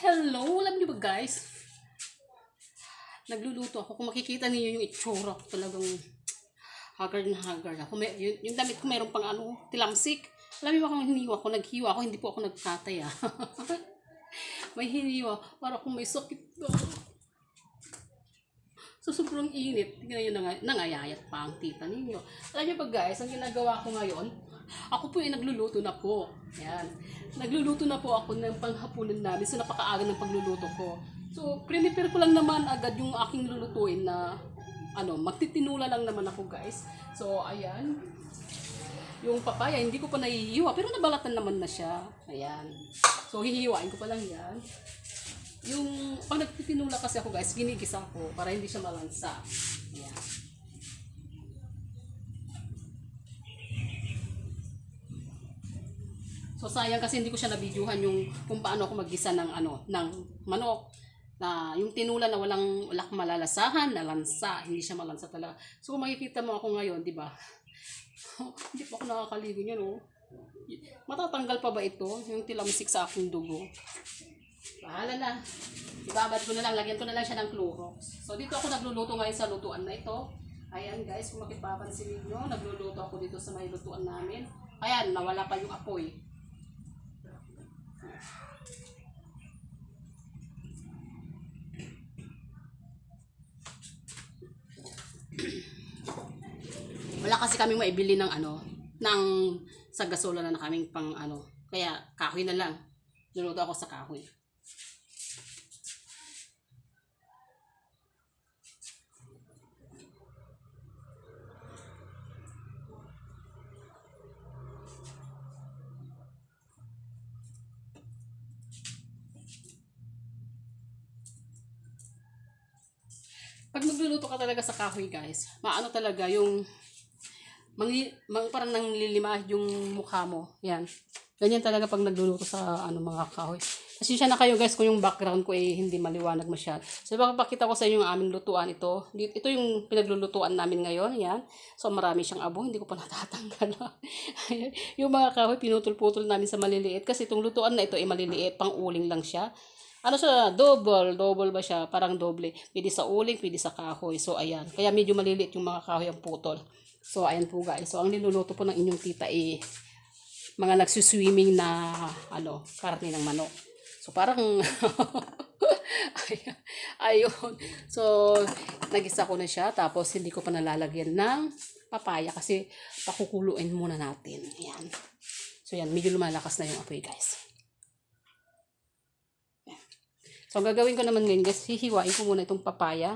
Hello, alam niyo ba guys? Nagluluto ako. Kung makikita niyo yung itsura ko, talagang haggard na haggard ako. Yung damit ko mayroon pang tilamsik. Alam niyo ba kung hiniwa ko, naghiwa ako, hindi po ako nagkatay May hiniwa, para kung may sakit na. So, sobrang init. Tingnan nyo, nangayayat pa ang tita ninyo. Alam niyo ba guys, ang ginagawa ko ngayon, ako po ay nagluluto na po. Yan. Nagluluto na po ako ng panghapunan namin. So, napakaaga ng pagluluto ko. So, prepare ko lang naman agad yung aking lulutuin na, magtitinula lang naman ako guys. So, ayan. Yung papaya, hindi ko pa nahihiwa, pero nabalatan naman na siya. Ayan. So, hihiwain ko pa lang yan. Yung, pag nagtitinula kasi ako guys, ginigisa ko para hindi siya malansa. Ayan. So, sayang kasi hindi ko siya nabidyuhan yung kung paano ako maggisa ng, ng manok. Na yung tinula na walang malalasahan, na lansa, hindi siya malansa talaga. So, kung makikita mo ako ngayon, di ba? Hindi pa ako nakakaligo niya, no? Matatanggal pa ba ito? Yung tilamsik sa aking dugo. Bahala na. Ibabad ko na lang. Lagyan ko na lang siya ng Clorox. So, dito ako nagluluto ngayon sa lutuan na ito. Ayan, guys. Kung makipapansin ninyo, nagluluto ako dito sa may lutuan namin. Ayan, nawala pa yung apoy. Wala kasi kaming maibili ng ng sa gasolina na kaming pang kaya kahoy na lang. Luluto ako sa kahoy. Pag magluluto ka talaga sa kahoy, guys, maano talaga yung parang nanglilimah yung mukha mo. Yan. Ganyan talaga pag nagluluto sa mga kahoy. Pasensya na kayo guys kung yung background ko hindi maliwanag masyado. So pakita ko sa inyo yung aming lutuan ito. Ito yung pinaglulutuan namin ngayon. Yan. So marami siyang abo. Hindi ko pa natatanggal. Yung mga kahoy pinutol-putol namin sa maliliit. Kasi itong lutuan na ito ay maliliit. Pang uling lang siya. Siya? Double ba siya? Parang doble. Pwede sa uling, pwede sa kahoy. So ayan. Kaya medyo maliliit yung mga kahoy ang putol. So, ayan po guys. So, ang niluluto po ng inyong tita mga nagsuswimming na, karne ng manok. So, parang, ayun. So, nagisa ko na siya. Tapos, hindi ko pa nalalagyan ng papaya kasi pakukuluin muna natin. Ayan. So, yan. Medyo lumalakas na yung apoy guys. So, ang gagawin ko naman ngayon guys, hihiwain ko muna itong papaya.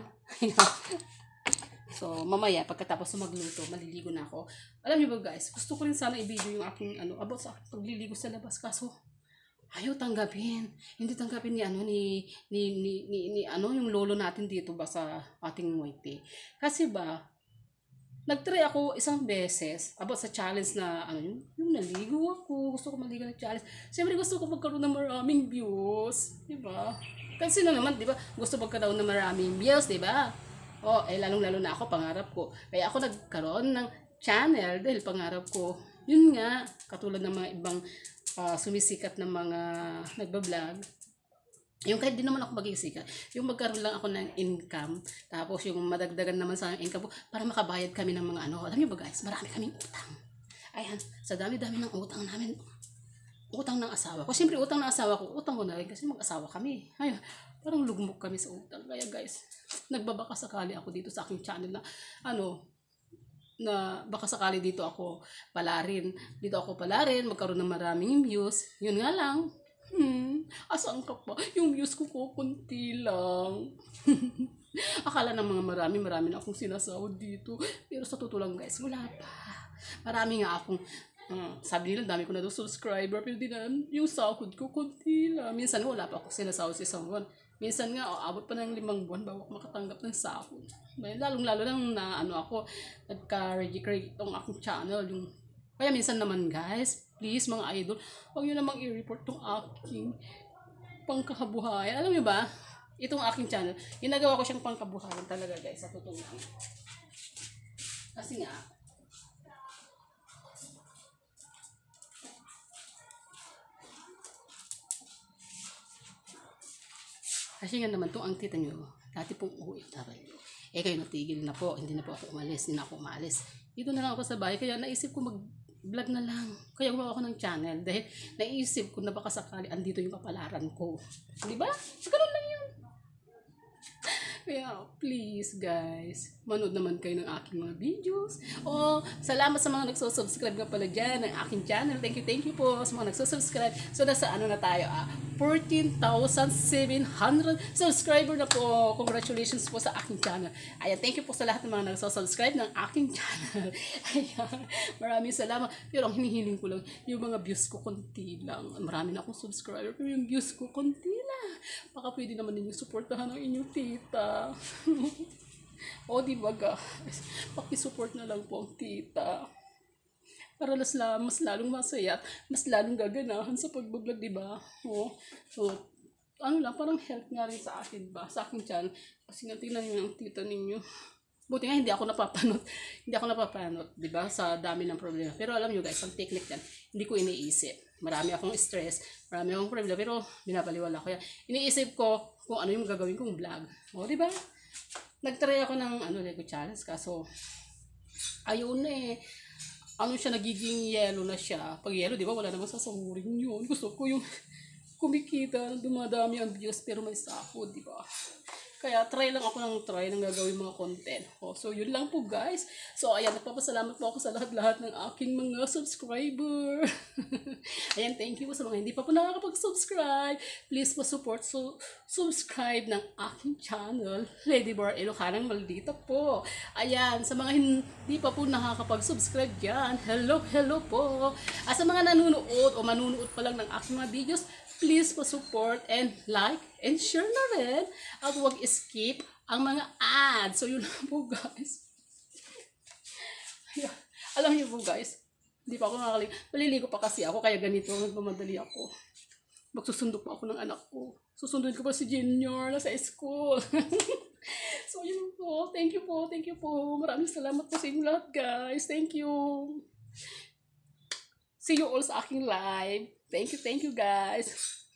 So, mamaya, pagkatapos magluto, maliligo na ako. Alam niyo ba guys, gusto ko rin sana i-video yung aking, about sa pagliligo sa labas. Kaso, ayaw tanggapin. Hindi tanggapin yung lolo natin dito ba sa ating Muayte. Kasi ba, nagtry ako isang beses about sa challenge na, yung naligo ako. Gusto ko maligo ng challenge. Siyempre, gusto ko magkaroon ng maraming views. Diba? Kasi naman, diba, gusto magkaroon ng maraming views, diba? Lalong-lalo na ako, pangarap ko. Kaya ako nagkaroon ng channel dahil pangarap ko. Yun nga, katulad ng mga ibang sumisikat na mga nagbablog. Yung kahit di naman ako magiging yung magkaroon lang ako ng income, tapos yung madagdagan naman sa income ko, para makabayad kami ng mga Alam niyo ba guys, marami kaming utang. Ayan, sa dami-dami ng utang namin. Utang ng asawa ko. Siyempre, utang ng asawa ko, utang ko na rin kasi mag-asawa kami. Ayun, parang lugmok kami sa utang. Kaya guys, nagbabaka sakali ako dito sa aking channel na, na baka sakali dito ako palarin. Magkaroon ng maraming views. Yun nga lang. Asaan ka pa? Yung views ko kunti lang. Akala ng mga marami na akong sinasahod dito. Pero sa totoo lang guys, wala pa. Marami nga akong sabi nila, dami ko na daw subscriber, pero di na, yung sahod ko, kunti lang. Minsan wala pa ako sinasahod sa isang buwan. Minsan nga, abot pa ng 5 buwan bago ako makatanggap ng sahod. Lalong-lalo lang na, ako, nagka-registrate itong aking channel. Kaya minsan naman, guys, please, mga idol, huwag nyo namang i-report itong aking pangkabuhayan. Alam nyo ba, itong aking channel, ginagawa ko siyang pangkabuhayan talaga, guys, sa totoo lang. Kasi nga, Kasi nga naman, ang tita nyo, dati pong OFW. Eh kayo natigil na po, hindi na po ako umalis, hindi na ako umalis. Dito na lang ako sa bahay, kaya naisip ko mag-vlog na lang. Kaya gumawa ako ng channel dahil naisip ko na baka sakali andito yung kapalaran ko. Di ba? So, ganun lang yun. Kaya please guys, manood naman kayo ng aking mga videos. O salamat sa mga nagsusubscribe nga pala dyan ng aking channel. Thank you po sa mga nagsusubscribe. So nasa ano na tayo 14,700 subscriber na po. Congratulations po sa aking channel. Ayan, thank you po sa lahat ng mga nagsusubscribe ng aking channel. Ayan, maraming salamat. Pero ang hinihiling ko lang, yung mga views ko konti lang. Marami na akong subscriber, pero yung views ko konti lang. Baka pwede naman ninyong supportahan ang inyong tita. O diba guys, pakisupport na lang po ang tita. Para mas lalong masaya at mas lalong gaganahan sa pag-vlog, diba? O, so, ano lang, parang help nga rin sa akin ba? Sa aking channel. Kasi nga tingnan niyo ang tita ninyo. Buti nga hindi ako napapanot. Hindi ako napapanot, diba? Sa dami ng problema. Pero alam nyo guys, ang technique yan, hindi ko iniisip. Marami akong stress, marami akong problema, pero binabaliwala ko yan. Iniisip ko kung ano yung gagawin kong vlog. O, diba? Nagtry ako ng Lego challenge, kaso ayun na eh. Ano siya, nagiging yellow na siya. Pag yellow, di ba, wala naman sasahurin yun. Gusto ko yung kumikita, dumadami ang views, pero may sahod, di ba? Kaya try lang ako ng gagawin mga content. So yun lang po guys. So ayan, nagpapasalamat po ako sa lahat-lahat ng aking mga subscriber. Ayan, thank you po sa mga hindi pa po nakakapag-subscribe. Please po support, subscribe ng aking channel, Lady Bar Ilocanang Maldita po. Ayan, sa mga hindi pa po nakakapag-subscribe dyan, hello po. Sa mga nanonood o manunood pa lang ng aking mga videos, please po support and like and share na rin. At huwag skip ang mga ads. So yun lang po guys. Ayan. Alam niyo po guys, hindi pa ako nakakaligo. Maliligo pa kasi ako, kaya ganito, nagmamadali ako. Magsusundo pa ako ng anak ko. Susundin ko pa si Junior na sa school. So yun po. Thank you po. Maraming salamat po sa inyo lahat guys. Thank you. See you all sa aking live. Thank you guys.